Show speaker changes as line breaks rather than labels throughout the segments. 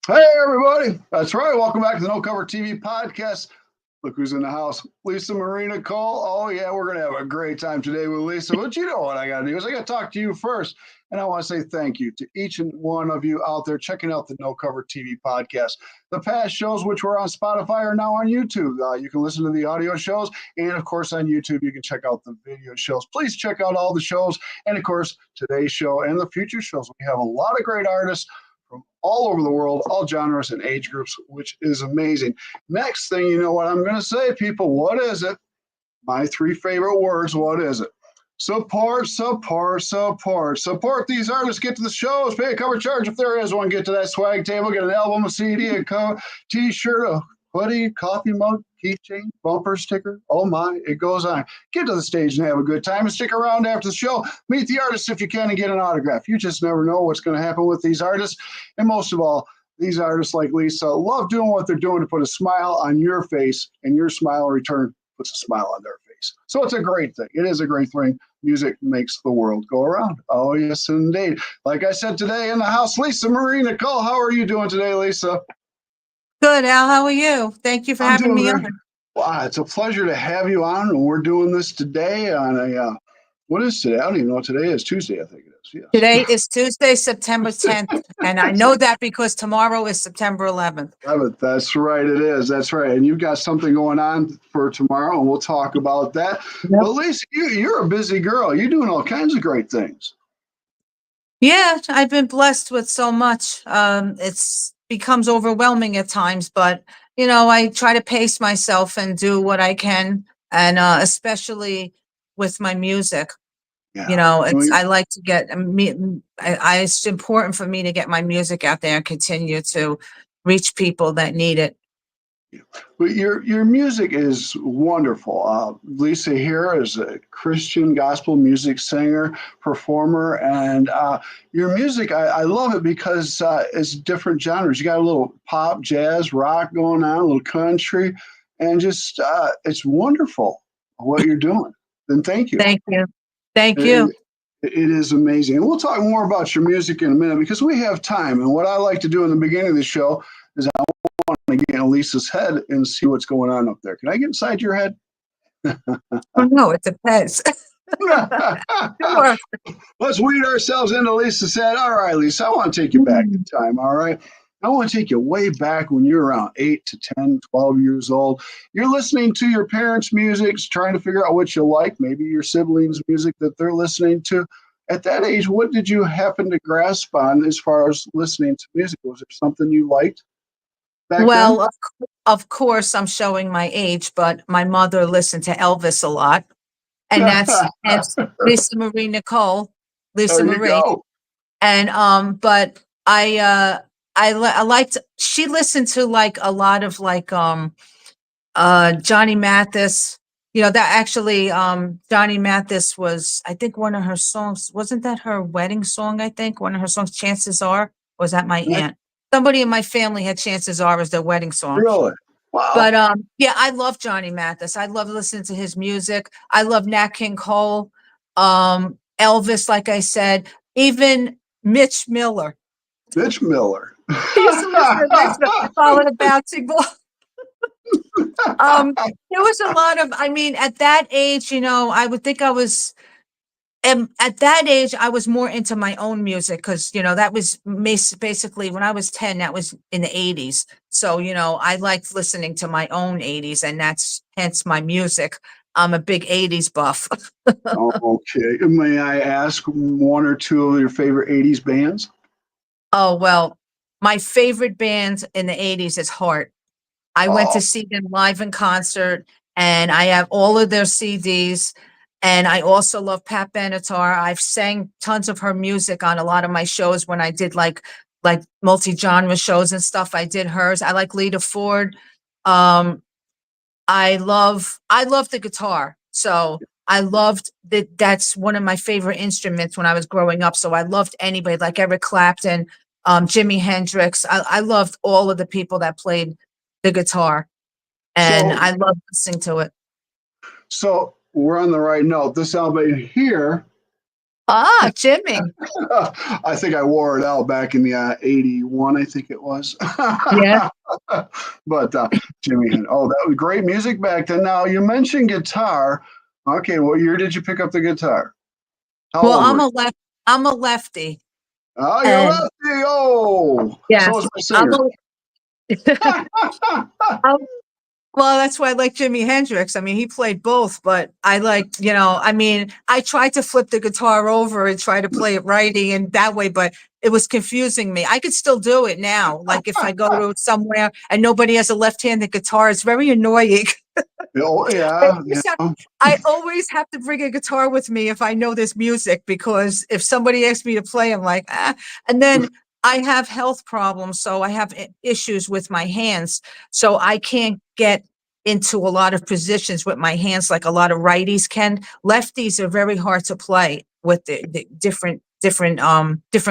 Hey, everybody. That's right. Welcome back to the No Cover TV podcast. Look who's in the house. Lisa Marie Nicole. Oh, yeah, we're going to have a great time today with Lisa. But you know what I got to do is I got to talk to you first. And I want to say thank you to each and one of you out there checking out the No Cover TV podcast. The past shows, which were on Spotify, are now on YouTube. You can listen to the audio shows. And of course, on YouTube, you can check out the video shows. Please check out all the shows. And of course, today's show and the future shows. We have a lot of great artists from all over the world, all genres and age groups, which is amazing. Next thing you know what I'm going to say, people, what is it? My three favorite words, what is it? Support, support, support. Support these artists, get to the shows, pay a cover charge if there is one, get to that swag table, get an album, a CD, a t-shirt, a hoodie, coffee mug, keychain, bumper sticker. Oh my, it goes on. Get to the stage and have a good time and stick around after the show. Meet the artists if you can and get an autograph. You just never know what's going to happen with these artists. And most of all, these artists like Lisa love doing what they're doing to put a smile on your face, and your smile in return puts a smile on their face. So it's a great thing. It is a great thing. Music makes the world go around. Oh, yes, indeed. Like I said today in the house, Lisa Marie Nicole. How are you doing today, Lisa?
Good, Al. How are you? Thank you for
I'm
having
doing
me
very.
on.
Wow, it's a pleasure to have you on. And we're doing this today on a, what is today? I don't even know what today is. Tuesday, I think it is. Yes.
Today is Tuesday, September 10th, and I know that because tomorrow is September 11th.
That's right, it is. That's right. And you've got something going on for tomorrow, and we'll talk about that.
Yep.
But Lisa, you're a busy girl. You're doing all kinds of great things.
Yeah, I've been blessed with so much. It's becomes overwhelming at times, but I try to pace myself and do what I can, and especially with my music.
Yeah.
I like to get me. It's important for me to get my music out there and continue to reach people that need it.
But your music is wonderful. Lisa here is a Christian gospel music singer, performer, and your music, I love it because it's different genres. You got a little pop, jazz, rock going on, a little country, and just it's wonderful what you're doing. And thank you.
Thank you. Thank
It,
you.
it is amazing. And we'll talk more about your music in a minute because we have time. And what I like to do in the beginning of the show is I want to get in Lisa's head and see what's going on up there. Can I get inside your head?
Oh, no, it depends. Sure.
Let's weed ourselves into Lisa's head. All right, Lisa, I want to take you back in time. All right. I want to take you way back when you're around 8 to 10, 12 years old. You're listening to your parents' music, trying to figure out what you like, maybe your siblings' music that they're listening to. At that age, what did you happen to grasp on as far as listening to music? Was there something you liked back then?
Well, of course, I'm showing my age, but my mother listened to Elvis a lot, and that's Lisa Marie Nicole, Lisa
There you
Marie,
go.
and but I liked. She listened to like a lot of like Johnny Mathis. That actually Johnny Mathis was, I think, one of her songs. Wasn't that her wedding song? I think one of her songs, Chances Are. Or was that my aunt? Somebody in my family had Chances Are as their wedding song.
Really? Wow.
But yeah, I love Johnny Mathis. I love listening to his music. I love Nat King Cole, Elvis, like I said, even Mitch Miller.
Mitch Miller.
I used to listen to Mitch Miller, follow the bouncing ball. There was a lot of, at that age, I would think I was, at that age, I was more into my own music because, that was basically when I was 10, that was in the 80s. So, I liked listening to my own 80s, and that's hence my music. I'm a big 80s buff.
Okay. May I ask one or two of your favorite 80s bands?
Oh, well, my favorite band in the 80s is Heart. I went
Oh,
to see them live in concert, and I have all of their CDs. And I also love Pat Benatar. I've sang tons of her music on a lot of my shows when I did like multi-genre shows and stuff. I did hers. I like Lita Ford. Um, I love the guitar. So I loved that. That's one of my favorite instruments when I was growing up. So I loved anybody like Eric Clapton, Jimi Hendrix. I loved all of the people that played the guitar, and
so
I love listening to it.
so we're on the right note. This album here
Ah, Jimmy.
I think I wore it out back in the 81, I think it was.
Yeah.
But Jimmy, oh, that was great music back then. Now, you mentioned guitar. Okay, what year did you pick up the guitar? How
Well,
old were you?
I'm a lefty,
Oh, you're
and
lefty. Oh, so is
yes,
my
I'm
singer.
a. Well, that's why I like Jimi Hendrix. I mean, he played both, but I like, I mean, I tried to flip the guitar over and try to play it righty and that way, but it was confusing me. I could still do it now. Like if I go to somewhere and nobody has a left-handed guitar, it's very annoying.
Oh,
I
yeah,
always have I always have to bring a guitar with me if I know there's music, because if somebody asks me to play, I'm like, ah. And then I have health problems, so I have issues with my hands, so I can't get into a lot of positions with my hands like a lot of righties can. Lefties are very hard to play with the different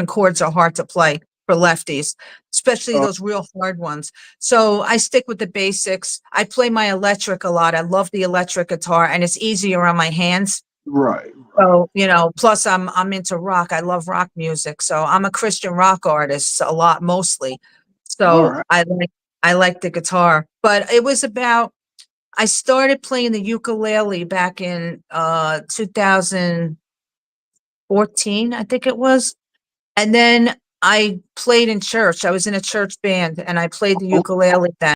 chords are hard to play for lefties, especially
oh,
those real hard ones. So I stick with the basics. I play my electric a lot. I love the electric guitar and it's easier on my hands.
right, right.
So, plus I'm into rock. I love rock music. So I'm a Christian rock artist a lot mostly.
All
So
right.
I like the guitar. But it was about I started playing the ukulele back in 2014, I think it was. And then I played in church. I was in a church band and I played the
Oh,
ukulele then.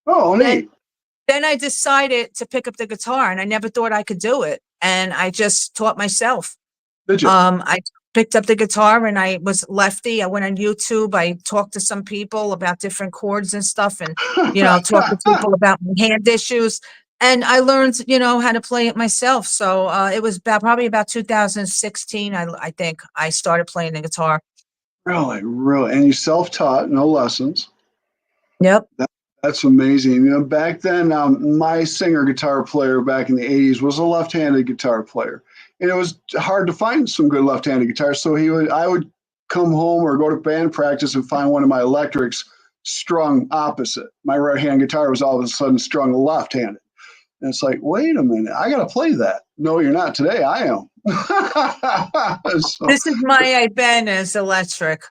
oh,
Then
neat.
then I decided to pick up the guitar and I never thought I could do it. And I just taught myself.
Did you?
I picked up the guitar and I was lefty. I went on YouTube. I talked to some people about different chords and stuff and, talked to people about my hand issues. And I learned, how to play it myself. So it was probably about 2016, I think I started playing the guitar.
Really, really. And you self-taught, no lessons.
Yep.
That's amazing. Back then, my singer guitar player back in the 80s was a left-handed guitar player. And it was hard to find some good left-handed guitars. So I would come home or go to band practice and find one of my electrics strung opposite. My right-hand guitar was all of a sudden strung left-handed. And it's like, wait a minute, I got to play that. No, you're not today. I am. So,
This is my Ibanez electric.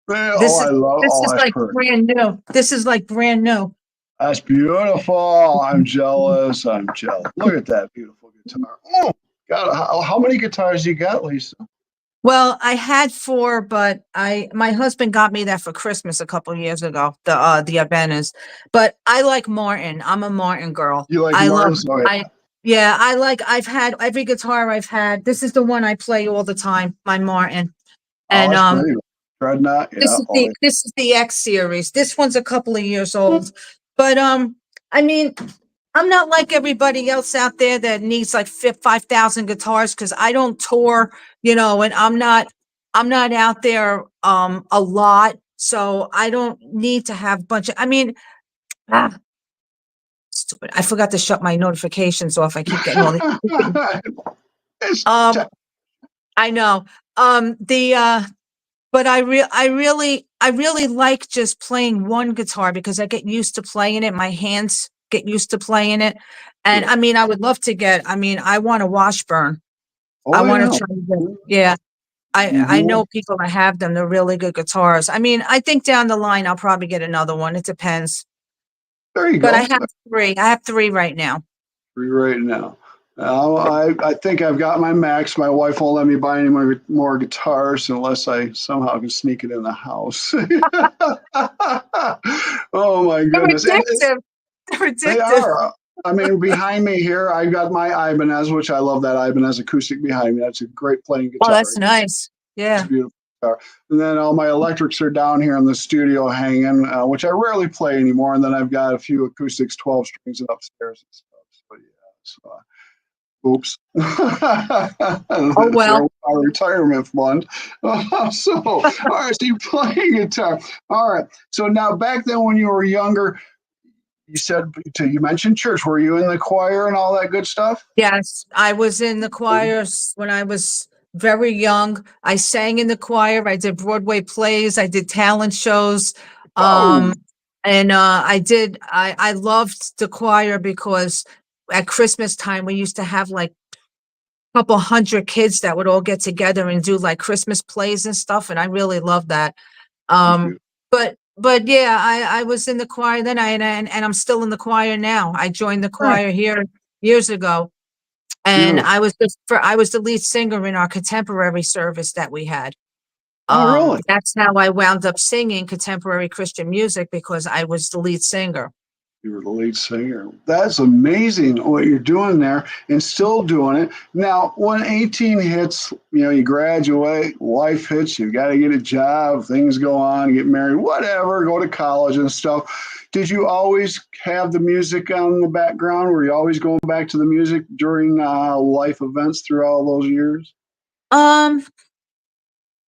oh,
This is
I love,
this
oh,
is
that's
like
perfect.
brand new. This is like brand new.
That's beautiful. I'm jealous. I'm jealous. Look at that beautiful guitar. Oh, God. How many guitars you got, Lisa?
Well, I had four, but my husband got me that for Christmas a couple years ago, the Ibanez. But I like Martin. I'm a Martin girl.
You like
I love
Martin's? Oh, yeah.
I Yeah, I've had every guitar I've had. This is the one I play all the time, my Martin.
Oh,
And
that's pretty. Dreadnought. Yeah. Oh, yeah.
this is the X series. This one's a couple of years old. But I mean, I'm not like everybody else out there that needs like 5,000 guitars because I don't tour, and I'm not out there a lot. So I don't need to have a bunch of, I mean, ah, stupid. I forgot to shut my notifications off. I keep getting all these.
It's
Um, I know. The But I really like just playing one guitar because I get used to playing it. My hands get used to playing it. And
good.
I mean, I want a Washburn. I
Oh,
want
yeah.
to try to yeah. I
Hmm.
know people that have them. They're really good guitars. I mean, I think down the line I'll probably get another one. It depends.
There you
But I
go.
have three. I have three right now.
Free right now. I think I've got my max. My wife won't let me buy any more guitars unless I somehow can sneak it in the house. Oh my
They're
goodness! And
addictive. They're
they
addictive.
are. I mean, behind me here, I've got my Ibanez, which I love that Ibanez acoustic behind me. That's a great playing
Oh,
guitar.
that's nice.
It's
Yeah.
a beautiful guitar. And then all my electrics are down here in the studio hanging, which I rarely play anymore. And then I've got a few acoustics, 12 strings upstairs and stuff. So yeah, so, oops.
Oh
Throw
well.
our retirement fund. So, all right, so you play guitar. All right. So now back then when you were younger, you mentioned church. Were you in the choir and all that good stuff?
Yes, I was in the choirs when I was very young. I sang in the choir. I did Broadway plays. I did talent shows.
Oh,
Um, and I loved the choir because at Christmas time we used to have like couple hundred kids that would all get together and do like Christmas plays and stuff, and I really loved that.
That's
Um,
beautiful.
but yeah, I was in the choir then, and I'm still in the choir now. I joined the
Right.
choir here years ago, and
Beautiful.
I was the lead singer in our contemporary service that we had.
Oh, really?
That's how I wound up singing contemporary Christian music, because I was the lead singer.
You were the lead singer. That's amazing what you're doing there and still doing it. Now, when 18 hits, you graduate, life hits, you got to get a job, things go on, get married, whatever, go to college and stuff. Did you always have the music on the background? Were you always going back to the music during life events through all those years?
Um,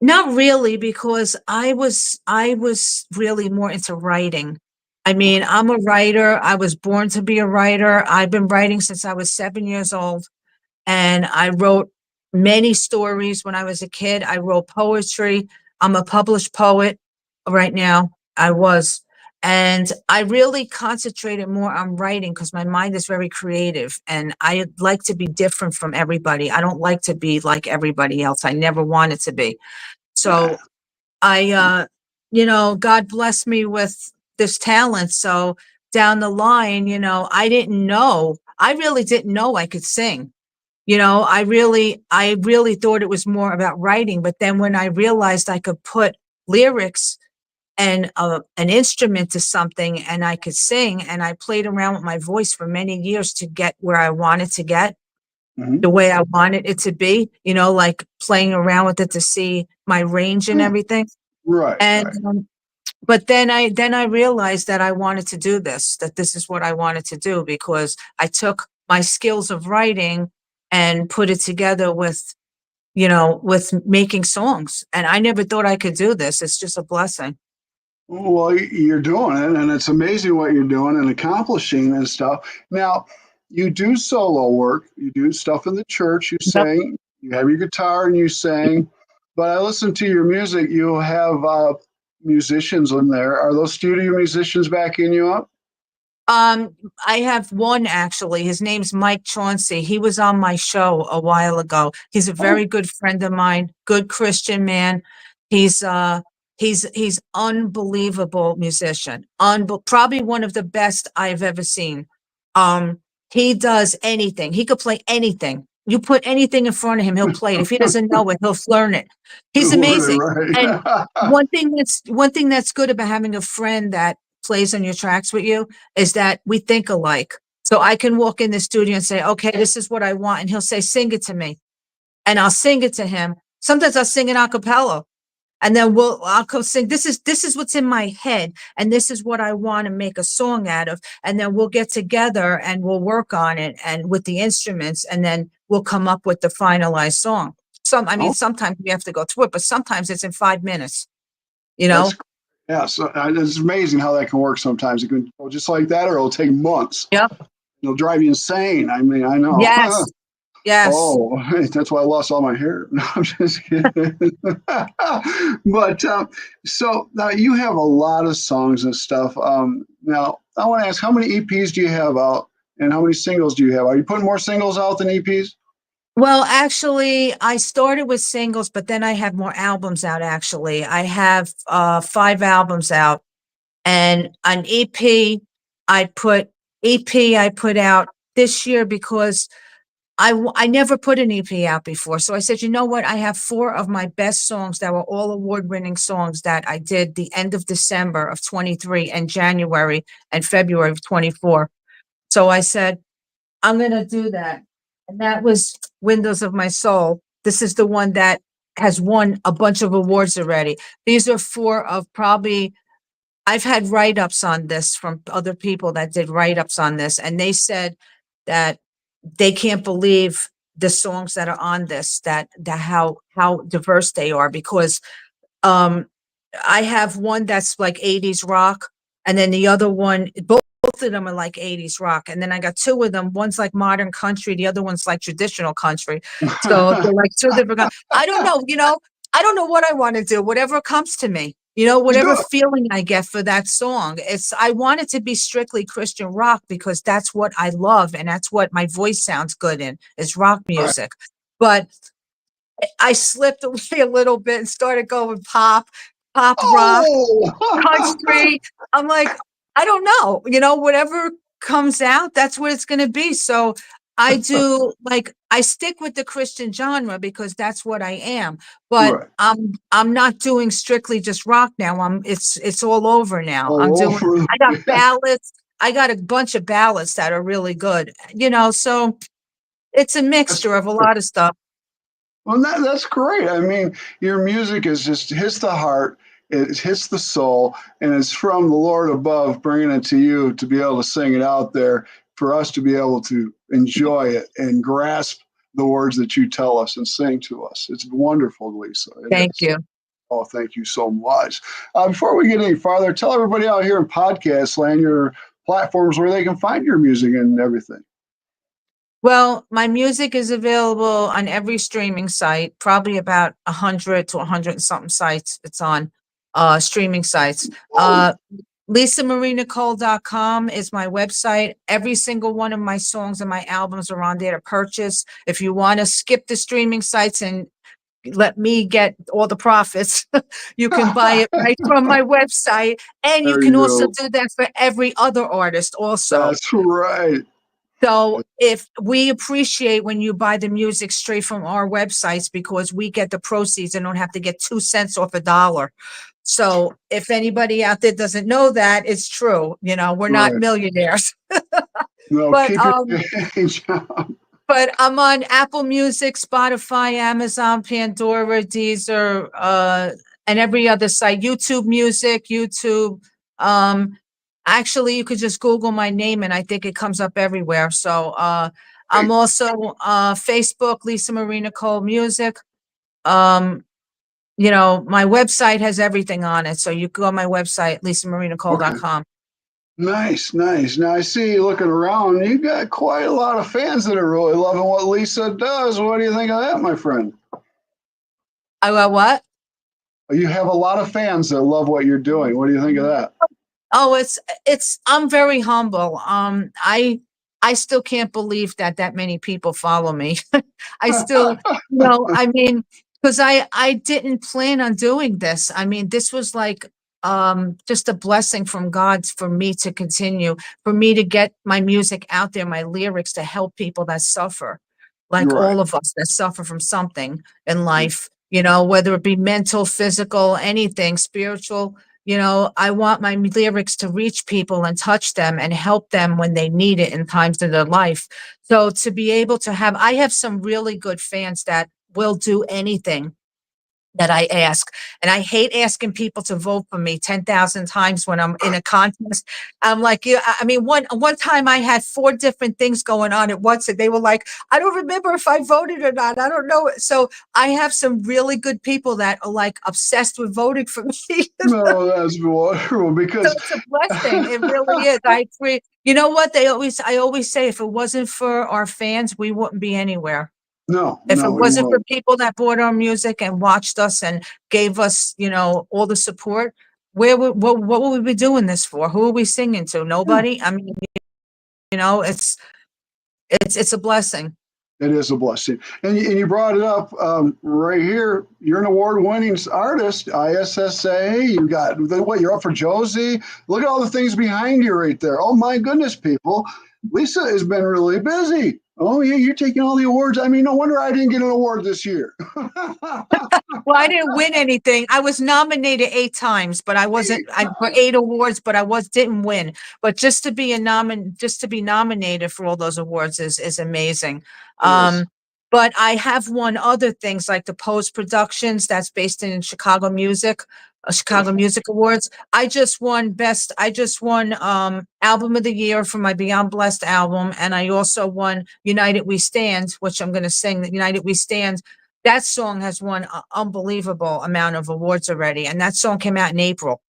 Not really, because I was really more into writing. I mean,
Okay.
I'm a writer. I was born to be a writer. I've been writing since I was 7 years old. And I wrote many stories when I was a kid. I wrote poetry. I'm a published poet right now. I was. And I really concentrated more on writing because my mind is very creative and I like to be different from everybody. I don't like to be like everybody else. I never wanted to be.
Yeah.
So I, God blessed me with this talent. So down the line, I really didn't know I could sing. I really thought it was more about writing, but then when I realized I could put lyrics and an instrument to something and I could sing, and I played around with my voice for many years to get where I wanted to get,
Hmm.
the way I wanted it to be, like playing around with it to see my range and
Yeah.
everything.
Right,
And
right.
but then I realized that I wanted to do this, that this is what I wanted to do, because I took my skills of writing and put it together with making songs. And I never thought I could do this. It's just a blessing.
Well, you're doing it, and it's amazing what you're doing and accomplishing and stuff. Now, you do solo work, you do stuff in the church, you
Yep.
sing, you have your guitar and you sing. But I listen to your music, you have musicians in there. Are those studio musicians backing you up?
Um, I have one actually. His name's Mike Chauncey. He was on my show a while ago. He's a
Oh,
very good friend of mine, good Christian man. He's uh he's unbelievable musician. Probably one of the best I've ever seen. He does anything. He could play anything. You put anything in front of him, he'll play it. If he doesn't know it, he'll learn it. He's amazing. And
right.
one thing that's good about having a friend that plays on your tracks with you is that we think alike. So I can walk in the studio and say, okay, this is what I want. And he'll say, sing it to me. And I'll sing it to him. Sometimes I'll sing it a cappella. And then I'll go sing. This is what's in my head. And this is what I want to make a song out of. And then we'll get together and we'll work on it and with the instruments. And then we'll come up with the finalized song.
Oh,
Sometimes we have to go through it, but sometimes it's in 5 minutes, you
that's
know?
yeah. So it's amazing how that can work sometimes. It can go just like that, or it'll take months.
Yep.
It'll drive you insane. I mean, I know.
Yes. Yes.
Oh, that's why I lost all my hair. No, I'm just kidding. But so now you have a lot of songs and stuff. Now I want to ask, how many EPs do you have out, and how many singles do you have? Are you putting more singles out than EPs?
Well, actually, I started with singles, but then I have more albums out, actually. I have 5 albums out, and an I put I put out this year because I never put an EP out before. So I said, you know what? I have 4 of my best songs that were all award-winning songs that I did the end of December of 23 and January and February of 24. So I said, I'm going to do that. And that was Windows of My Soul. This is the one that has won a bunch of awards already. These are 4 of I've had write-ups on this from other people that did write-ups on this, and they said that they can't believe the songs that are on this, that how diverse they are, because um I have one that's like 80s rock, and then the other one, both of them are like 80s rock. And then I got 2 of them. One's like modern country, the other one's like traditional country. So they're like 2 different. I don't know, I don't know what I want to do. Whatever comes to me,
It's
whatever
good.
feeling I get for that song. I want it to be strictly Christian rock because that's what I love and that's what my voice sounds good in, is rock
Right.
music. but I slipped away a little bit and started going pop rock,
Oh,
country. I'm like, I don't know, whatever comes out, that's what it's going to be. So I do like, I stick with the Christian genre because that's what I am. But
right.
I'm not doing strictly just rock now. It's all over now. I'm
All
doing,
over
I got
the
ballads. I got a bunch of ballads that are really good, so it's a
That's
mixture of a lot of stuff.
well, that's great. I mean, your music is just hits the heart, it hits the soul, and it's from the Lord above, bringing it to you to be able to sing it out there for us to be able to enjoy it and grasp the words that you tell us and sing to us. It's wonderful, Lisa. It
Thank
is.
you.
Oh, thank you so much. Before we get any farther, tell everybody out here in podcast land your platforms where they can find your music and everything.
Well, my music is available on every streaming site, probably about 100 to 100 and something sites. It's on streaming sites.
Oh,
LisaMarieNicole.com is my website. Every single one of my songs and my albums are on there to purchase. If you want to skip the streaming sites and let me get all the profits, you can buy it right from my website. And you
there
can
you
also
go.
do that for every other artist also.
That's right.
So if we appreciate when you buy the music straight from our websites because we get the proceeds and don't have to get 2 cents off a dollar. So if anybody out there doesn't know that, it's true. We're not
Right.
millionaires.
No,
But
keep your day job.
I'm on Apple Music, Spotify, Amazon, Pandora, Deezer, and every other site. YouTube Music, YouTube. Um, Actually, you could just Google my name, and I think it comes up everywhere. So I'm
Great.
also Facebook, Lisa Marie Nicole Music. Um, my website has everything on it. So you go on my website,
Okay.
lisamarinicole.com.
Nice, nice. Now I see you looking around. You got quite a lot of fans that are really loving what Lisa does. What do you think of that, my friend?
I got what?
You have a lot of fans that love what you're doing. What do you think of that?
Oh, I'm very humble. I still can't believe that many people follow me. I still, I mean, because I didn't plan on doing this. I mean, this was like just a blessing from God for me to continue, for me to get my music out there, my lyrics to help people that suffer, like
You're right.
all of us that suffer from something in life, whether it be mental, physical, anything, spiritual. I want my lyrics to reach people and touch them and help them when they need it in times of their life. So to be able to I have some really good fans that will do anything that I ask. And I hate asking people to vote for me 10,000 times when I'm in a contest. I'm like, yeah, I mean, one time I had 4 different things going on at once, and they were like, I don't remember if I voted or not. I don't know. So I have some really good people that are like obsessed with voting for me.
No, that's wonderful
So
because
it's a blessing. It really is. I agree. You know what? I always say, if it wasn't for our fans, we wouldn't be anywhere.
no,
If it
no, we
wasn't for
won't.
people that bought our music and watched us and gave us, all the support, what would we be doing this for? Who are we singing to?
Yeah.
Nobody. I mean, it's a blessing.
It is a blessing. And you brought it up right here. You're an award winning artist, ISSA. You got what? You're up for Josie. Look at all the things behind you right there. Oh, my goodness, people. Lisa has been really busy. Oh, yeah, you're taking all the awards. I mean, no wonder I didn't get an award this year.
Well, I didn't win anything. I was nominated 8 times, but I wasn't for 8 awards, but didn't win. But just to be nominated for all those awards is amazing.
It is.
But I have won other things like the Post Productions that's based in Chicago Music, Chicago
Beautiful.
Music Awards. I just won album of the year for my Beyond Blessed album, and I also won United We Stand, which I'm going to sing. That United We Stand, that song has won an unbelievable amount of awards already, and that song came out in April.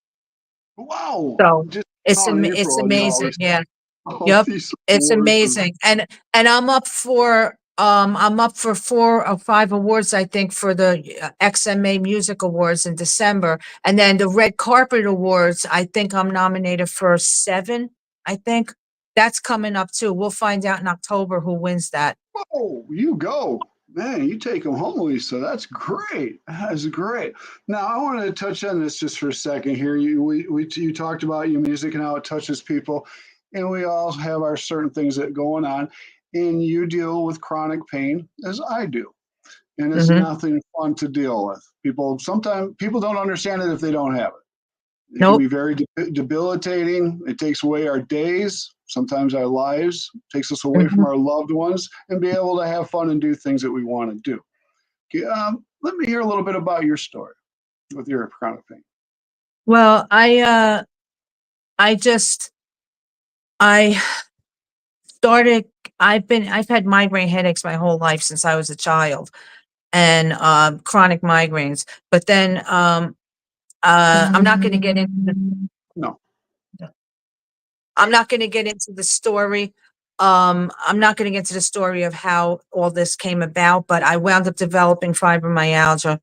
Wow.
So
Just
it's
on
it's
April and you
amazing.
always
Yeah.
all
Yep.
these
It's
awards.
amazing. And I'm up for 4 or 5 awards, I think, for the XMA Music Awards in December. And then the Red Carpet Awards, I think I'm nominated for 7, I think. That's coming up too. We'll find out in October who wins that.
Oh, you go. Man, you take them home, Lisa. That's great. That's great. Now, I want to touch on this just for a second here. You talked about your music and how it touches people, and we all have our certain things that going on, and you deal with chronic pain as I do, and it's
Hmm.
nothing fun to deal with. People sometimes people don't understand it if they don't have it. It can be
Nope.
very debilitating. It takes away our days, sometimes our lives, takes us away from
Hmm.
our loved ones, and be able to have fun and do things that we want to do. Okay, let me hear a little bit about your story with your chronic pain.
Well, I just, I started, I've had migraine headaches my whole life since I was a child, and chronic migraines. But then I'm not going to get into
No.
I'm not going to get into the story. I'm not going to get into the story of how all this came about, but I wound up developing fibromyalgia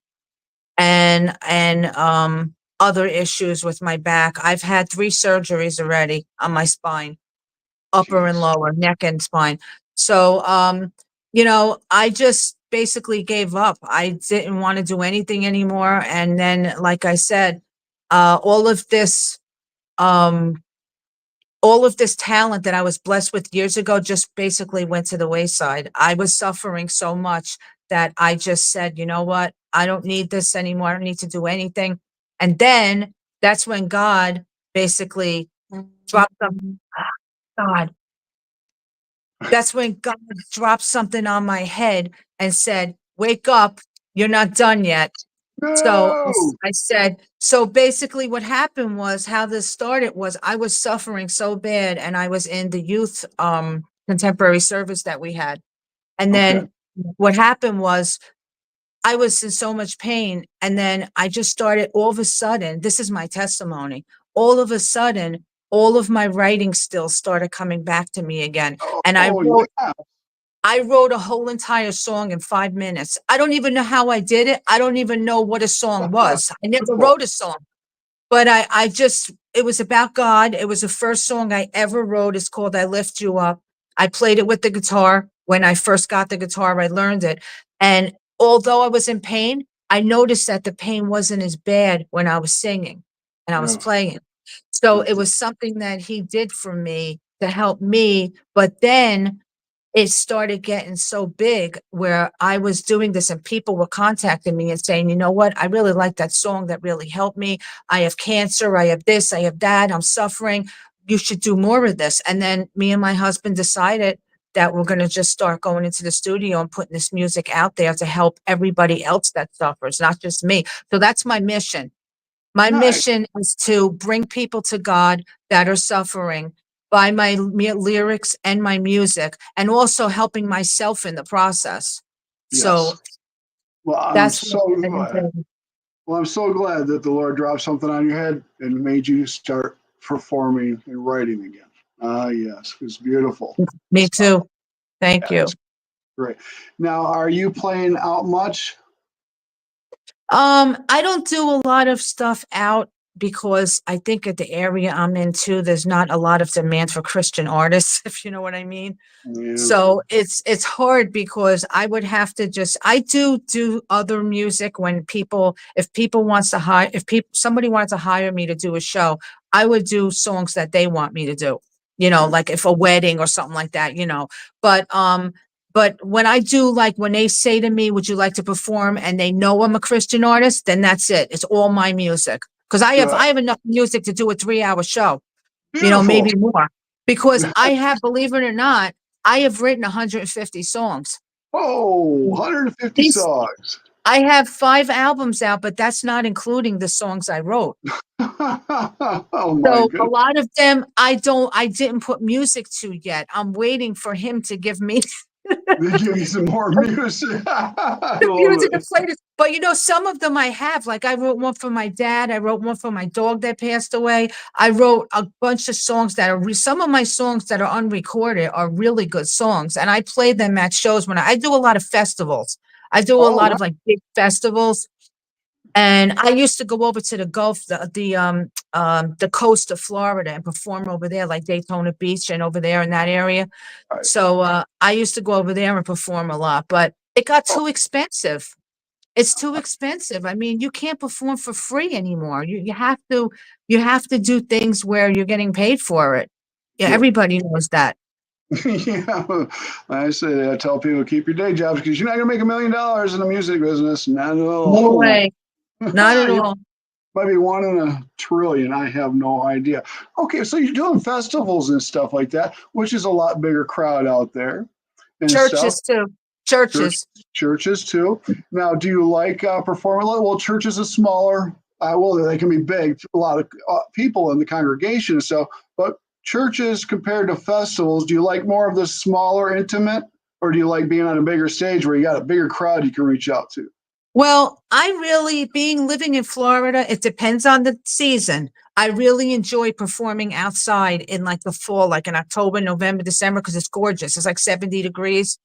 and other issues with my back. I've had 3 surgeries already on my spine, upper and
Jeez.
lower, neck and spine. So, I just basically gave up. I didn't want to do anything anymore. And then, like I said, all of this, um, all of this talent that I was blessed with years ago just basically went to the wayside. I was suffering so much that I just said, you know what? I don't need this anymore. I don't need to do anything. And then that's when God basically dropped some, God, that's when God dropped something on my head and said, wake up. You're not done yet. So
No.
I said, so basically what happened was how this started was I was suffering so bad and I was in the youth contemporary service that we had. And
Okay.
then what happened was I was in so much pain. And then I just started all of a sudden, this is my testimony. All of a sudden, all of my writing skills started coming back to me again. And
Oh yeah.
I wrote a whole entire song in 5 minutes. I don't even know how I did it. I don't even know what a song was. I never
Cool.
wrote a song, but I just, it was about God. It was the first song I ever wrote. It's called I Lift You Up. I played it with the guitar. When I first got the guitar, I learned it. And although I was in pain, I noticed that the pain wasn't as bad when I was singing and I was
Yeah.
playing. So it
That's
was something that he did for me to help me. But then it started getting so big where I was doing this and people were contacting me and saying, you know what, I really like that song. That really helped me. I have cancer. I have this. I have that. I'm suffering. You should do more of this. And then me and my husband decided that we're going to just start going into the studio and putting this music out there to help everybody else that suffers, not just me. So that's my mission. My
nice.
mission is to bring people to God that are suffering by my lyrics and my music, and also helping myself in the process.
Yes.
So
Well, I'm
that's what
so
I've been
glad.
doing.
Well, I'm so glad that the Lord dropped something on your head and made you start performing and writing again. Ah, yes, it's beautiful.
Me
Stuff.
too. Thank
Yeah,
you.
it's great. Now, are you playing out much?
I don't do a lot of stuff out because I think at the area I'm into, there's not a lot of demand for Christian artists, if you know what I mean.
Yeah.
So it's hard because I would have to just I do other music when people if people wants to hire if people somebody wanted to hire me to do a show, I would do songs that they want me to do.
Okay.
Like if a wedding or something like that. But when I do like when they say to me, would you like to perform and they know I'm a Christian artist, then that's it. It's all my music. Because I have
Good.
I have enough music to do a 3-hour show,
Beautiful.
maybe more. Because I have, believe it or not, I have written 150 songs.
Oh, 150
These
songs.
I have 5 albums out, but that's not including the songs I wrote.
Oh my
So a
goodness.
lot of them I didn't put music to yet. I'm waiting for him to give me
They give you some more music. I
the
love
music
it.
to play this. But some of them I have. Like I wrote one for my dad. I wrote one for my dog that passed away. I wrote a bunch of songs that are some of my songs that are unrecorded are really good songs, and I play them at shows when I do a lot of festivals. I do a
Oh,
lot of like big festivals, and I used to go over to the Gulf, the coast of Florida, and perform over there, like Daytona Beach and over there in that area.
nice.
So I used to go over there and perform a lot, but It got
Oh,
too expensive. It's too expensive. I mean, you can't perform for free anymore. You have to do things where you're getting paid for it. Yeah,
yeah.
everybody knows that.
Yeah, I say I tell people keep your day jobs because you're not gonna make $1 million in the music business. Not at
No
all.
way. Not at
You
all.
might be 1 in 1 trillion. I have no idea. Okay, so you're doing festivals and stuff like that, which is a lot bigger crowd out there and stuff.
Churches too.
Church,
Churches.
churches too. Now, do you like performing? Well, churches are smaller. Well, they can be big, a lot of people in the congregation. So, but churches compared to festivals, do you like more of the smaller, intimate, or do you like being on a bigger stage where you got a bigger crowd you can reach out to?
Well, I really, being living in Florida, it depends on the season. I really enjoy performing outside in like the fall, like in October, November, December, because it's gorgeous. It's like 70 degrees,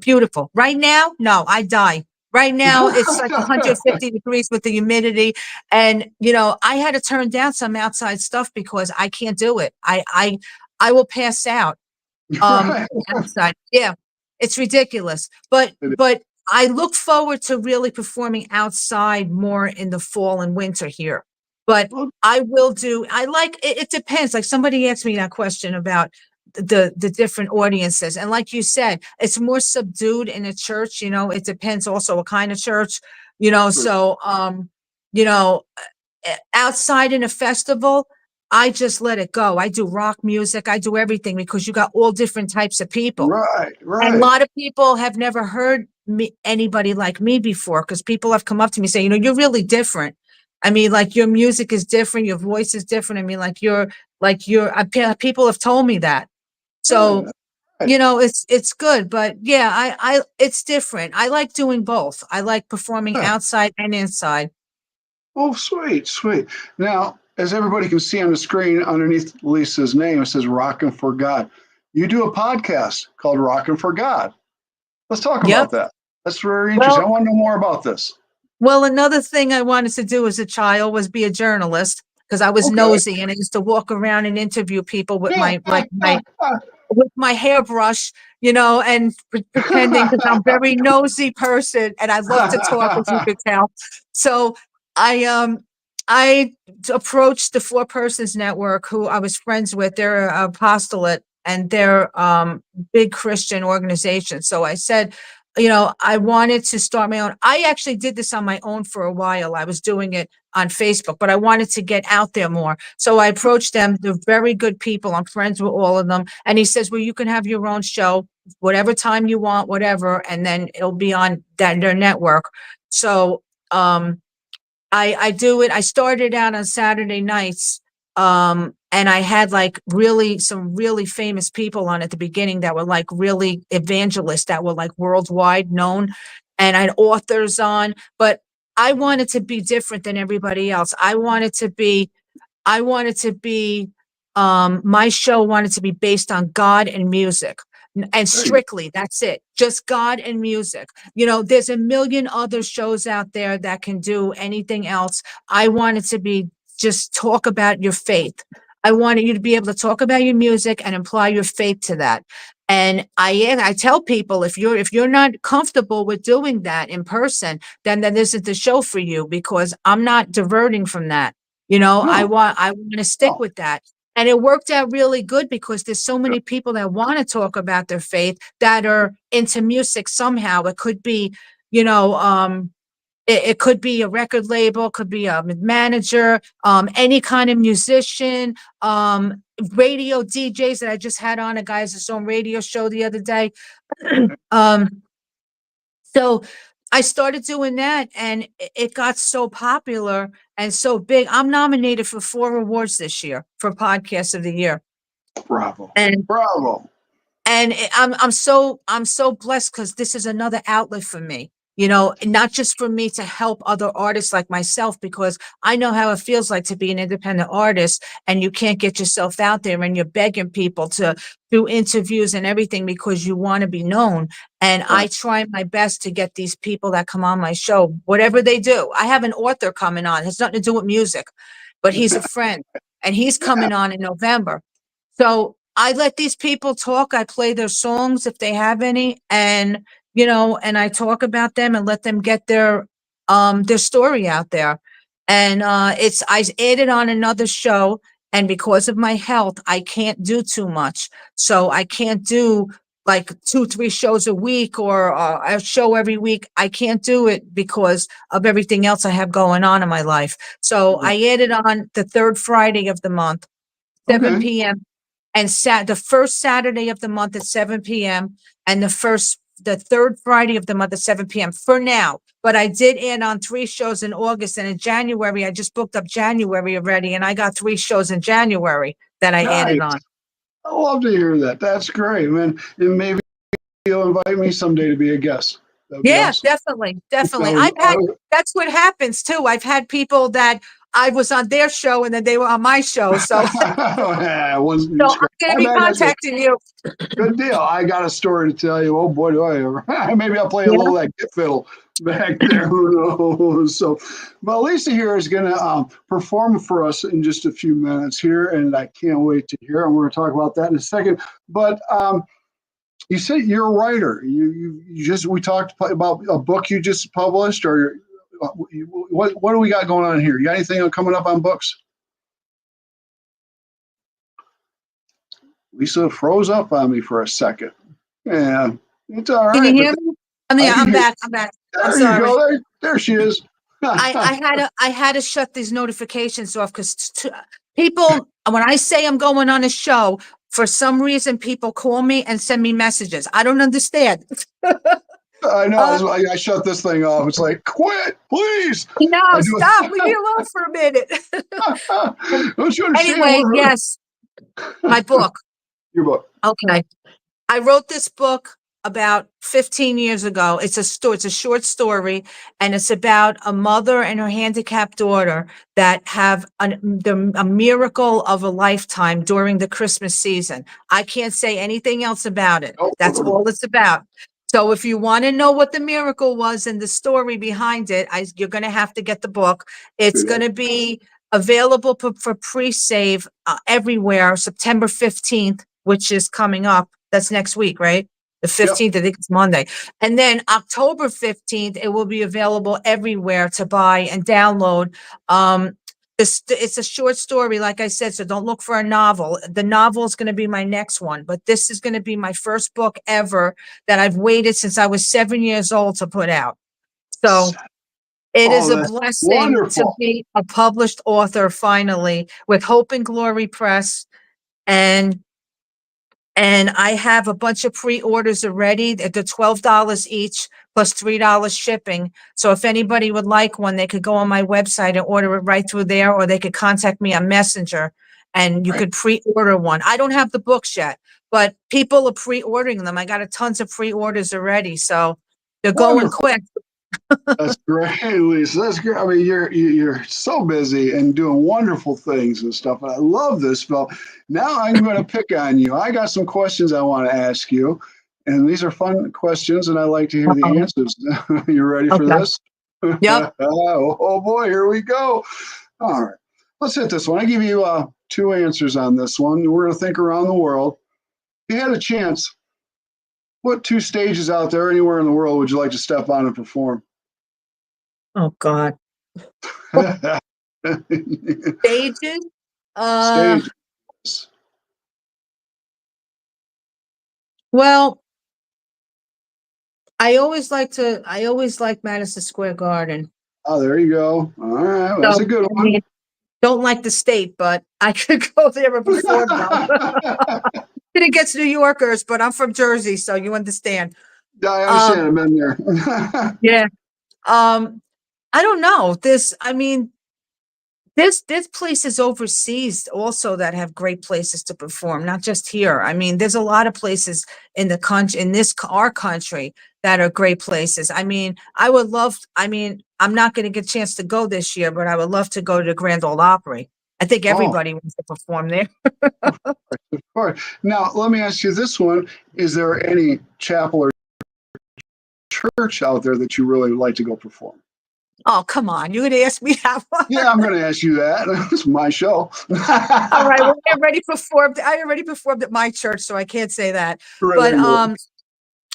beautiful. Right now, no, I die. Right now, it's like 150 degrees with the humidity. And, I had to turn down some outside stuff because I can't do it. I will pass out
Right.
outside. Yeah, it's ridiculous. But I look forward to really performing outside more in the fall and winter here. But
Well,
I like it depends. Like somebody asked me that question about the different audiences. And like you said, it's more subdued in a church, it depends also what kind of church, so you know, outside in a festival, I just let it go. I do rock music. I do everything because you got all different types of people.
right,
And a
right.
lot of people have never heard anybody like me before because people have come up to me saying, you're really different. I mean, like your music is different, your voice is different. I mean, people have told me that. So,
Right, right.
it's good, but yeah, it's different. I like doing both. I like performing
Yeah.
outside and inside.
Oh, sweet, sweet. Now, as everybody can see on the screen underneath Lisa's name, it says Rockin' for God. You do a podcast called Rockin' for God. Let's talk
Yep.
about that. That's very interesting.
Well,
I want to know more about this.
another thing I wanted to do as a child was be a journalist because I was
Okay.
nosy and I used to walk around and interview people with my hairbrush, and pretending because I'm a very nosy person and I love to talk, as you could tell. So I approached the Four Persons Network, who I was friends with. They're an apostolate and they're big Christian organization. So I said, I wanted to start my own. I actually did this on my own for a while. I was doing it on Facebook, but I wanted to get out there more. So I approached them. They're very good people. I'm friends with all of them. And he says, well, you can have your own show, whatever time you want, whatever, and then it'll be on their network. So I do it. I started out on Saturday nights. And I had like really some really famous people on at the beginning that were like really evangelists that were like worldwide known. And I had authors on, but I wanted to be different than everybody else. I wanted to be, my show wanted to be based on God and music. And
There you
strictly, that's it. Just God and music. There's a million other shows out there that can do anything else. I wanted to be just talk about your faith. I wanted you to be able to talk about your music and apply your faith to that. And I tell people if you're not comfortable with doing that in person, then this is the show for you because I'm not diverting from that.
no,
I want to stick
no.
with that. And it worked out really good because there's so many people that want to talk about their faith that are into music somehow. It could be, you know, it could be a record label, could be a manager, any kind of musician, radio DJs that I just had on. A guy has his own radio show the other day. um, so I started doing that and it got so popular and so big. I'm nominated for 4 awards this year for Podcast of the Year.
Bravo.
And
Bravo.
I'm so blessed because this is another outlet for me, and not just for me to help other artists like myself, because I know how it feels like to be an independent artist and you can't get yourself out there and you're begging people to do interviews and everything because you want to be known. And
Right.
I try my best to get these people that come on my show, whatever they do. I have an author coming on, it has nothing to do with music, but he's a friend and he's
Yeah.
coming on in November. So I let these people talk. I play their songs if they have any, and and I talk about them and let them get their story out there. And I added on another show, and because of my health, I can't do too much. So I can't do like 2, 3 shows a week or a show every week. I can't do it because of everything else I have going on in my life. So
Right.
I added on the third Friday of the month, 7
Okay.
p.m. and the first Saturday of the month at 7 p.m. and the third Friday of the month at 7 p.m. for now. But I did add on 3 shows in August, and in January, I just booked up January already, and I got 3 shows in January that I added
Nice.
on.
I love to hear that. That's great, man. And maybe you'll invite me someday to be a guest. That'd be
Yeah,
awesome.
definitely,
I
definitely.
would,
That's what happens too. I've had people that I was on their show and then they were on my show. So,
yeah,
so I'm going to
I
be
bet that's a
contacting you.
good deal. I got a story to tell you. Oh boy, do I ever. Maybe I'll play a
Yeah.
little of that gift fiddle back there. Who knows? So, but Lisa here is going to perform for us in just a few minutes here, and I can't wait to hear. And we're going to talk about that in a second. But you said you're a writer. You just we talked about a book you just published, or what do we got going on here? You got anything coming up on books? Lisa froze up on me for a second. Yeah, it's all
Can you
right, but
hear me? I mean,
I can
I'm
hear.
back. I'm back. I'm
There you
sorry.
go. There she is.
I had to shut these notifications off because people, when I say I'm going on a show, for some reason, people call me and send me messages. I don't understand.
I know.
Uh,
I shut this thing off. It's like, quit, please.
no,
I do.
stop. Leave me alone for a minute.
Don't you understand?
Anyway,
We're
yes, my book.
your book.
Okay. I wrote this book about 15 years ago. It's a short story, and it's about a mother and her handicapped daughter that have a miracle of a lifetime during the Christmas season. I can't say anything else about it. That's
Oh,
all it's about. So if you want to know what the miracle was and the story behind it, you're going to have to get the book. It's going to be available for pre-save everywhere September 15th, which is coming up. That's next week, right? The
yep.
15th, I think it's Monday. And then October 15th, it will be available everywhere to buy and download. It's a short story, like I said, so don't look for a novel. The novel is going to be my next one, but this is going to be my first book ever that I've waited since I was 7 years old to put out. So it is
Oh,
a
that's
blessing to
wonderful.
be a published author finally with Hope and Glory Press. And I have a bunch of pre-orders already. They're $12 each plus $3 shipping. So if anybody would like one, they could go on my website and order it right through there, or they could contact me on Messenger and you
Right.
could pre-order one. I don't have the books yet, but people are pre-ordering them. I got a tons of pre-orders already. So they're going
Wonderful.
quick.
That's great, Lisa. That's great. I mean, you're so busy and doing wonderful things and stuff. I love this. Well, now I'm going to pick on you. I got some questions I want to ask you, and these are fun questions, and I like to hear the
Uh-oh.
answers. You ready for
Okay.
this?
Yep.
Oh boy, here we go. All right, let's hit this one. I give you 2 answers on this one. We're going to think around the world. If you had a chance, what 2 stages out there anywhere in the world would you like to step on and perform?
Oh God. Stages. Uh,
Stages.
well, I always like Madison Square Garden.
Oh, there you go. All right, well, that's a
So,
good
I
one.
mean, don't like the state, but I could go there and perform though. It gets New Yorkers, but I'm from Jersey, so you understand.
I
Um,
understand. I've been there.
yeah. Um, I don't know. I mean, there's places overseas also that have great places to perform, not just here. I mean, there's a lot of places in the country, our country, that are great places. I mean, I'm not going to get a chance to go this year, but I would love to go to the Grand Ole Opry. I think
Oh,
everybody wants to perform there.
of course. Now, let me ask you this one. Is there any chapel or church out there that you really like to go perform?
Oh, come on. You're going to ask me that one.
Yeah, I'm going to ask you that. It's my show.
All right. Well, I already performed at my church, so I can't say that. But
Right.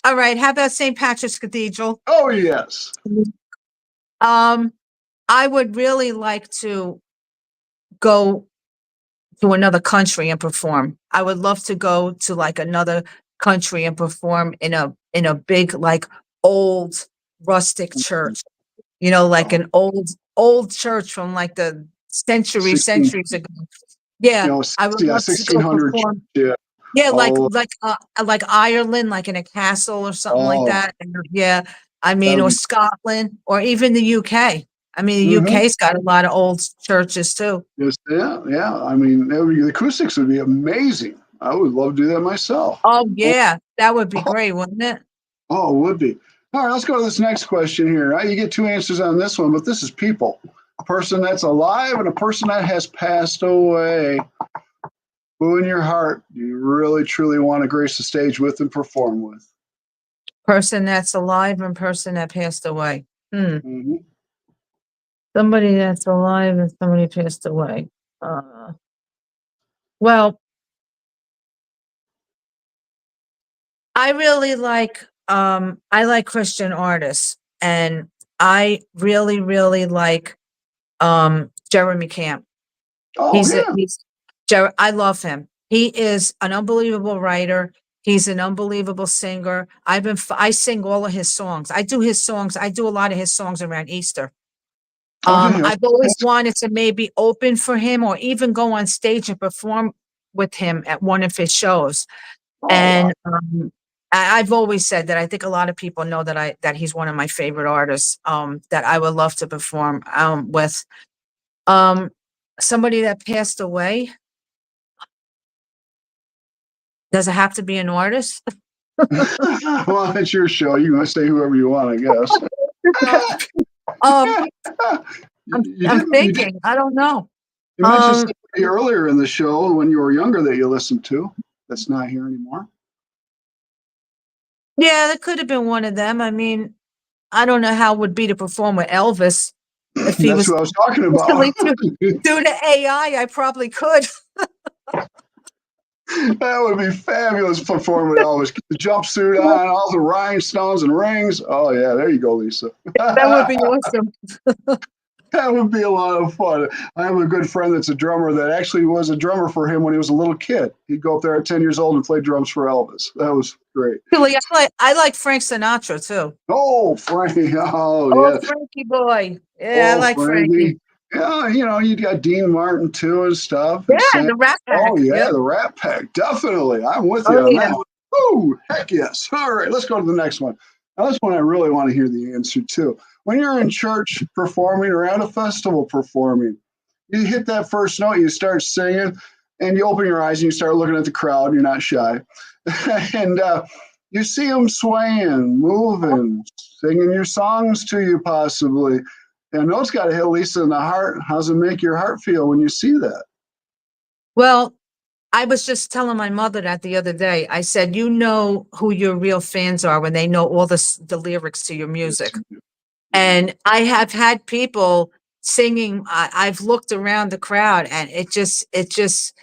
All right. How about St. Patrick's Cathedral?
Oh, yes.
Um, I would really like to go to another country and perform. I would love to go to like another country and perform in a big like old rustic church. You know, like
Oh,
an old church from like the
16,
centuries ago. Yeah, I would
yeah,
love to go
1600.
perform.
Yeah.
Yeah,
Oh,
like Ireland, like in a castle or something like
oh,
that. And yeah, I
that
mean,
would
or
be.
Scotland, or even the UK. I mean, the
Mhm.
UK's got a lot of old churches too.
Yes, yeah, yeah. I mean, the acoustics would be amazing. I would love to do that myself.
Oh
Oh,
yeah, that would be great, wouldn't it?
oh, it would be. All right, let's go to this next question here. You get two answers on this one, but this is people. A person that's alive and a person that has passed away. Who in your heart do you really truly want to grace the stage with and perform with?
Person that's alive and person that passed away.
Hmm.
Somebody that's alive and somebody passed away. Uh, well, I really like I like Christian artists, and I really really like Jeremy Camp.
Oh, yeah.
He's I love him. He is an unbelievable writer. He's an unbelievable singer. I sing all of his songs. I do his songs. I do a lot of his songs around Easter.
Okay.
I've always wanted to maybe open for him or even go on stage and perform with him at one of his shows.
Oh, wow.
And I've always said that I think a lot of people know that he's one of my favorite artists that I would love to perform with. Um, Somebody that passed away. Does it have to be an artist?
Well, it's your show. You can say whoever you want, I guess.
um, I'm
You did.
thinking. I don't know.
You mentioned
Um,
somebody earlier in the show when you were younger that you listened to. That's not here anymore.
yeah, that could have been one of them. I mean, I don't know how it would be to perform with Elvis if he
That's
was
who I was talking about.
listening to due to AI. I probably could.
That would be fabulous performing with Elvis. Get the jumpsuit on, all the rhinestones and rings. Oh yeah, there you go, Lisa.
That would be awesome.
That would be a lot of fun. I have a good friend that's a drummer that actually was a drummer for him when he was a little kid. He'd go up there at 10 years old and play drums for Elvis. That was great.
Really, I like Frank Sinatra too.
Oh, Frankie. Oh,
Oh,
yeah.
Frankie boy. Yeah, I
Oh,
like Frankie.
Frankie. Yeah, you got Dean Martin too and stuff. And
Yeah,
Sam.
the Rat
Oh,
Pack.
yeah,
Yep.
the Rat Pack. Definitely. I'm with you
Oh
on
yeah.
that one. Oh, heck yes. All right, let's go to the next one. Now, this one I really want to hear the answer to. When you're in church performing or at a festival performing, you hit that first note, you start singing, and you open your eyes and you start looking at the crowd. You're not shy. And you see them swaying, moving, singing your songs to you, possibly. I know it's got to hit Lisa in the heart. How's it make your heart feel when you see that?
Well, I was just telling my mother that the other day. I said, you know who your real fans are when they know all the lyrics to your
Yes,
music.
you do. Mhm.
And I have had people singing. I've looked around the crowd, and it just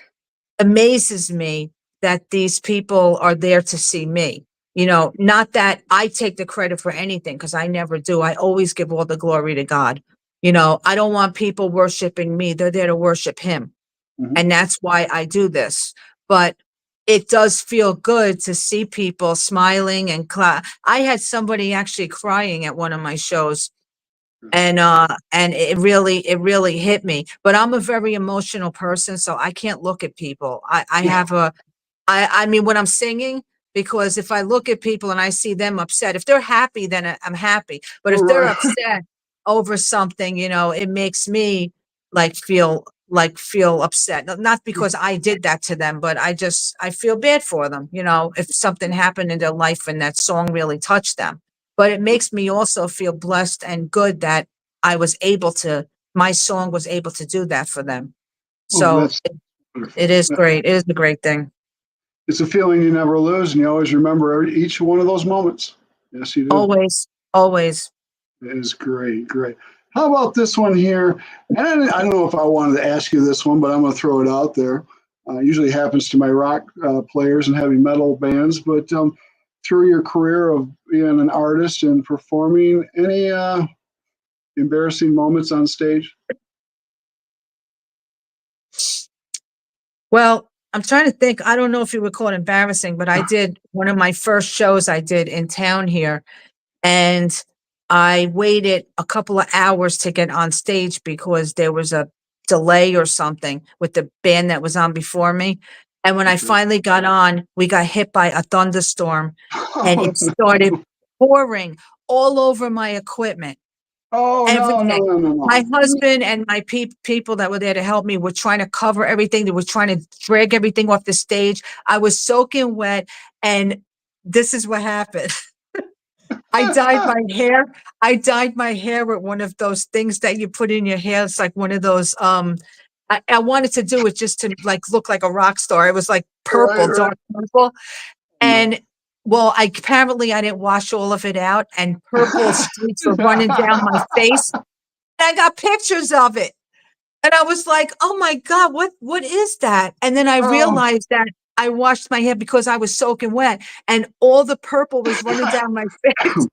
amazes me that these people are there to see me. You know, not that I take the credit for anything because I never do. I always give all the glory to God. You know, I don't want people worshiping me. They're there to worship Him.
Mhm.
And that's why I do this. But it does feel good to see people smiling and I had somebody actually crying at one of my shows, and it really hit me. But I'm a very emotional person, so I can't look at people. I
Yeah.
have a I mean, when I'm singing, because if I look at people and I see them upset, if they're happy, then I'm happy. But if they're
Right.
upset over something, you know, it makes me feel upset. Not because I did that to them, but I feel bad for them, you know, if something happened in their life and that song really touched them. But it makes me also feel blessed and good that I was able to, my song was able to do that for them.
Oh,
So
that's
it
wonderful.
is great. It is a great thing.
It's a feeling you never lose, and you always remember each one of those moments. Yes, you do.
Always, always.
It is great, great. How about this one here? And I don't know if I wanted to ask you this one, but I'm going to throw it out there. Usually happens to my rock players and heavy metal bands, but through your career of being an artist and performing, any embarrassing moments on stage?
Well, I'm trying to think. I don't know if you would call it embarrassing, but I did one of my first shows I did in town here, and I waited a couple of hours to get on stage because there was a delay or something with the band that was on before me. And when I
Okay.
finally got on, we got hit by a thunderstorm and
Oh,
it started pouring all over my equipment.
oh no, no,
Everything.
no, no,
My
no.
husband and my people that were there to help me were trying to cover everything. They were trying to drag everything off the stage. I was soaking wet, and this is what happened. I dyed my hair. I dyed my hair with one of those things that you put in your hair. It's like one of those, I wanted to do it just to like look like a rock star. It was like
Right,
purple,
right.
dark purple.
Yeah.
And well, I didn't wash all of it out, and purple streaks were running down my face. And I got pictures of it. And I was like, "Oh my God, what is that?" And then I
Oh.
realized that I washed my hair because I was soaking wet and all the purple was running down my face.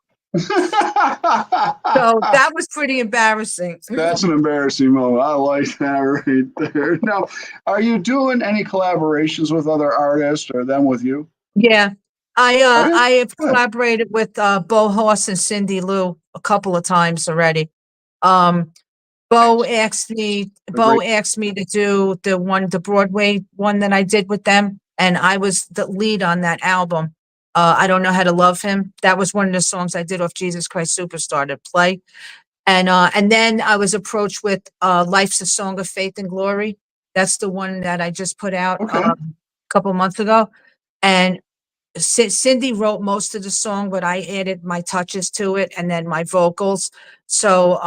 So that was pretty embarrassing.
That's an embarrassing moment. I like that right there. Now, are you doing any collaborations with other artists or them with you?
Yeah.
Are you?
I have
Good.
collaborated with Bo Hoss and Cindy Lou a couple of times already. Um,
A great.
Bo asked me to do the Broadway one that I did with them, and I was the lead on that album. I Don't Know How to Love Him. That was one of the songs I did off Jesus Christ Superstar to play. And then I was approached with Life's a Song of Faith and Glory. That's the one that I just put out
Okay.
a couple months ago. And Cindy wrote most of the song, but I added my touches to it and then my vocals. So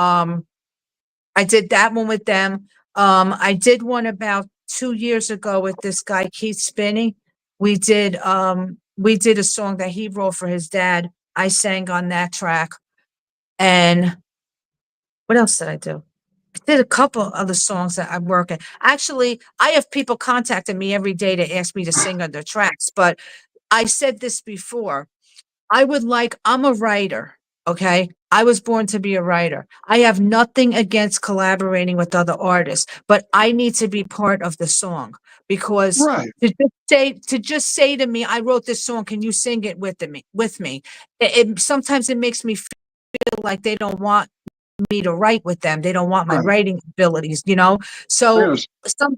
I did that one with them. I did one about 2 years ago with this guy, Keith Spinney. We did a song that he wrote for his dad. I sang on that track. And what else did I do? I did a couple other songs that I'm working. Actually, I have people contacting me every day to ask me to sing on their tracks, but I said this before. I'm a writer, okay? I was born to be a writer. I have nothing against collaborating with other artists, but I need to be part of the song because
Right.
to just say to me, I wrote this song, can you sing it with me? Sometimes it makes me feel like they don't want me to write with them. They don't want my
Right.
writing abilities, you know? So
Yes.
some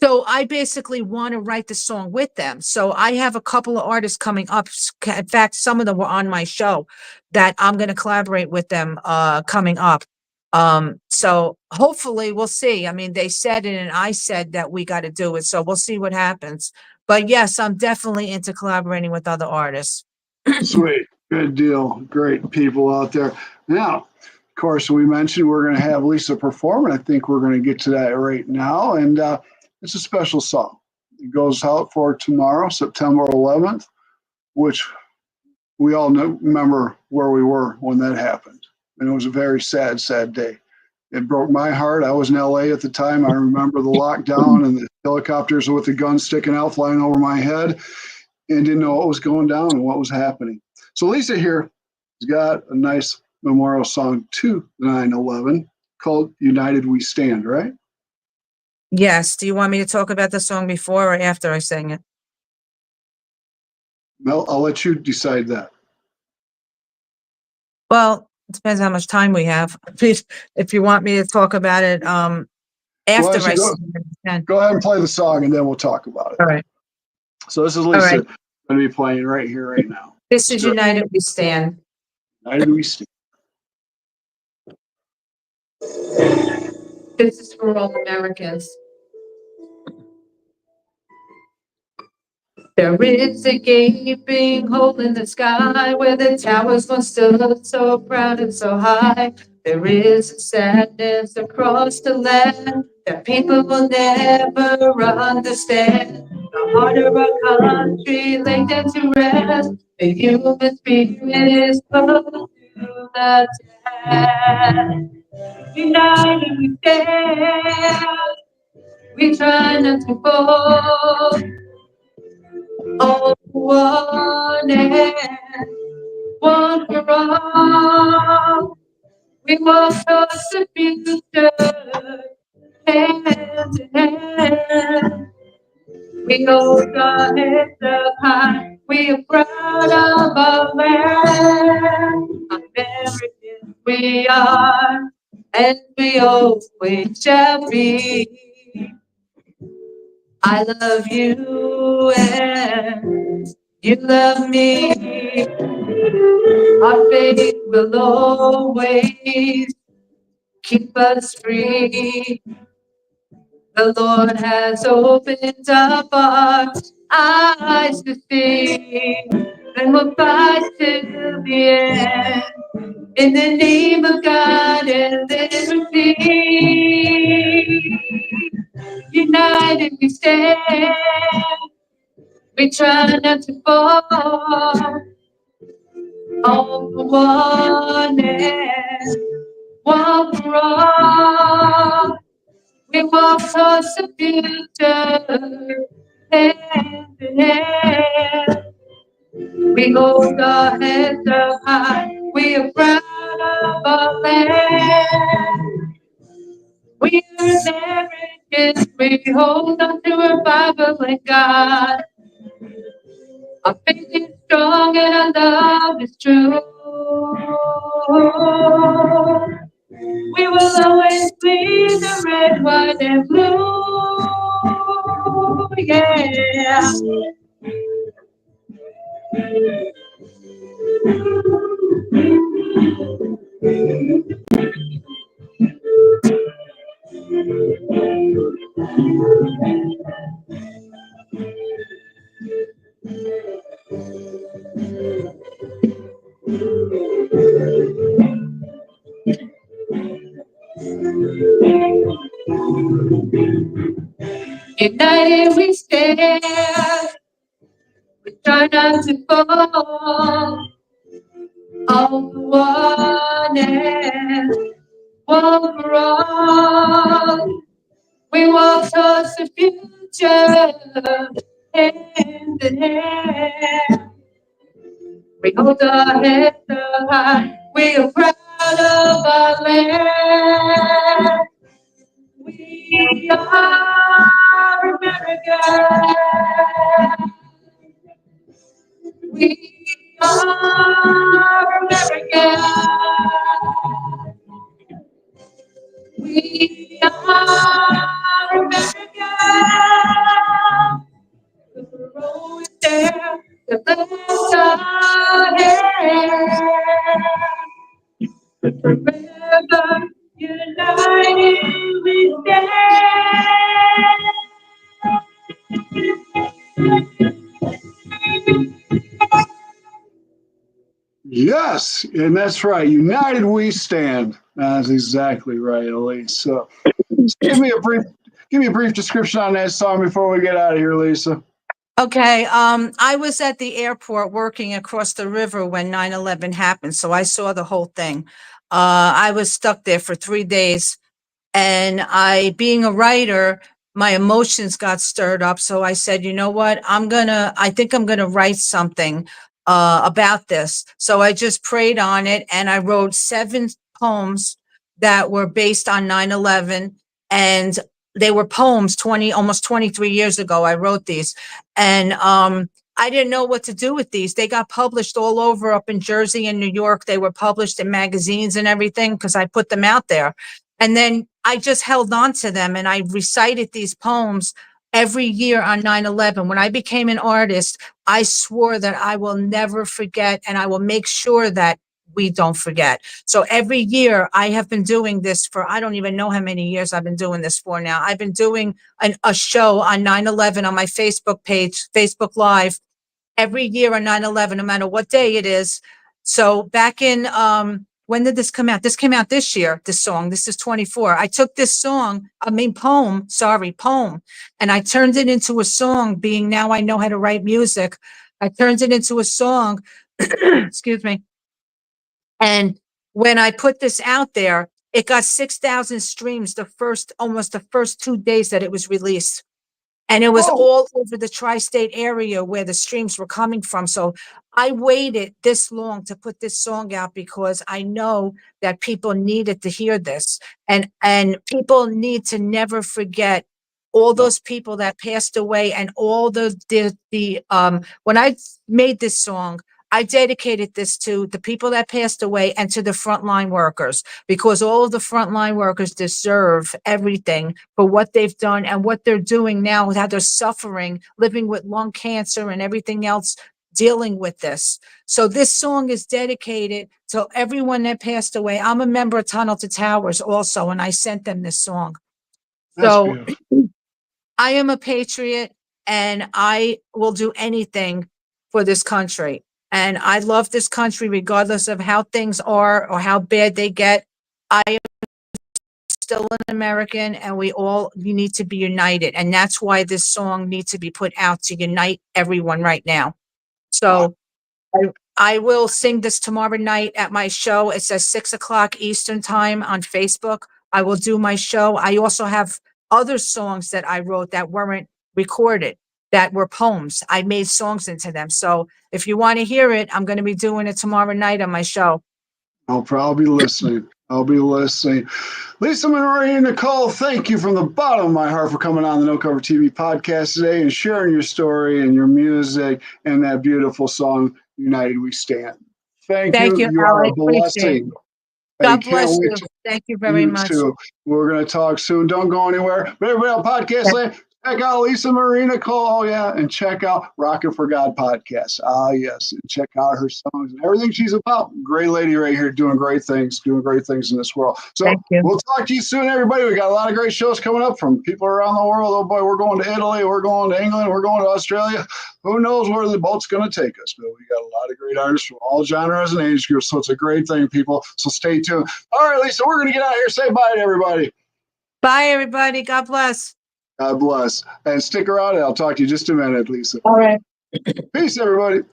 so I basically want to write the song with them. So I have a couple of artists coming up. In fact, some of them were on my show that I'm going to collaborate with them coming up. So hopefully we'll see. I mean, they said it and I said that we got to do it. So we'll see what happens. But yes, I'm definitely into collaborating with other artists.
Sweet. Good deal. Great people out there. Now, of course, we mentioned we're going to have Lisa perform, and I think we're going to get to that right now. And it's a special song. It goes out for tomorrow, September 11th, which we all remember where we were when that happened. And it was a very sad, sad day. It broke my heart. I was in LA at the time. I remember the lockdown and the helicopters with the guns sticking out, flying over my head, and didn't know what was going down and what was happening. So Lisa here has got a nice memorial song to 9/11 called United We Stand, right?
Yes. Do you want me to talk about the song before or after I sing it?
Well, I'll let you decide that.
Well, it depends how much time we have. If you want me to talk about it,
Well, I
after
say
I sing it, we can.
go ahead and play the song and then we'll talk about it.
All right.
So this is
All
Lisa
right.
going to be playing right here, right now.
This
Let's
is
do it.
United We Stand.
United We Stand.
This is for all Americans. There is a gaping hole in the sky where the towers once stood so proud and so high. There is a sadness across the land that people will never understand. The heart of our country laid down to rest. The human spirit is put to the test. United we stand. We try not to fall. Oh, one and one for all. We walk towards the future, hand in hand. We hold our heads up high. We are proud of our land. Americans we are, and we always shall be. I love you and you love me. Our faith will always keep us free. The Lord has opened up our eyes to see, and we'll fight till the end. In the name of God and liberty, united we stand. We try not to fall. All for one and one for all. We walk towards the future, hand in hand. We hold our heads up high. We are proud of our land. We are Americans. We hold on to our Bible and God. Our faith is strong and our love is true. We will always be the red, white, and blue. Yeah. United we stand. We try not to fall. All for one and one for all. We walk towards the future, hand in hand. We hold our heads up high. We are proud of our land. We are America. We are America. We are America. The road is there, the blessings are here. Forever united we stand.
Yes, and that's right. United we stand. That's exactly right, Elise. So just give me a brief description on that song before we get out of here, Lisa.
Okay, I was at the airport working across the river when 9/11 happened, so I saw the whole thing. I was stuck there for 3 days, and being a writer, my emotions got stirred up. So I said, you know what? I think I'm gonna write something about this. So I just prayed on it, and I wrote 7 poems that were based on 9/11, and they were poems almost 23 years ago. I wrote these, and I didn't know what to do with these. They got published all over up in Jersey and New York. They were published in magazines and everything because I put them out there. And then I just held on to them, and I recited these poems every year on 9/11. When I became an artist, I swore that I will never forget, and I will make sure that we don't forget. So every year I have been doing this for, I don't even know how many years I've been doing this for now. I've been doing a show on 9/11 on my Facebook page, Facebook Live, every year on 9/11, no matter what day it is. So back in, when did this come out? This came out this year, this song. This is 24. I took this poem, and I turned it into a song, being now I know how to write music. I turned it into a song, excuse me. And when I put this out there, it got 6,000 streams almost the first 2 days that it was released. and it was
Oh,
all over the tri-state area where the streams were coming from. So I waited this long to put this song out because I know that people needed to hear this, and people need to never forget all
no,
those people that passed away, and all the when I made this song, I dedicated this to the people that passed away and to the frontline workers, because all of the frontline workers deserve everything for what they've done and what they're doing now, how they're suffering, living with lung cancer and everything else, dealing with this. So this song is dedicated to everyone that passed away. I'm a member of Tunnel to Towers also, and I sent them this song.
that's
So
beautiful.
I am a patriot, and I will do anything for this country. And I love this country regardless of how things are or how bad they get. I am still an American, and you need to be united. And that's why this song needs to be put out to unite everyone right now.
Wow.
So I will sing this tomorrow night at my show. It says 6 o'clock Eastern time on Facebook. I will do my show. I also have other songs that I wrote that weren't recorded, that were poems. I made songs into them. So if you want to hear it, I'm going to be doing it tomorrow night on my show.
I'll probably be listening. I'll be listening. Lisa Marie Nicole, thank you from the bottom of my heart for coming on the No Cover TV podcast today and sharing your story and your music and that beautiful song, United We Stand. Thank
Thank
you.
you,
You
Al.
are
I
a
appreciate it.
blessing. Hey,
God
can't
bless
wait
you.
to
Thank you very
you
much.
too. We're going to talk soon. Don't go anywhere. But everybody on podcast land, check out Lisa Marie Nicole. Oh, yeah. And check out Rockin' for God podcast. Ah, yes. And check out her songs and everything she's about. Great lady right here doing great things in this world. So
Thank you.
we'll talk to you soon, everybody. We got a lot of great shows coming up from people around the world. Oh, boy, we're going to Italy. We're going to England. We're going to Australia. Who knows where the boat's going to take us? But we got a lot of great artists from all genres and age groups. So it's a great thing, people. So stay tuned. All right, Lisa, we're going to get out of here. Say bye to everybody.
Bye, everybody. God bless.
God bless. And stick around, and I'll talk to you just a minute, Lisa.
All right.
Peace, everybody.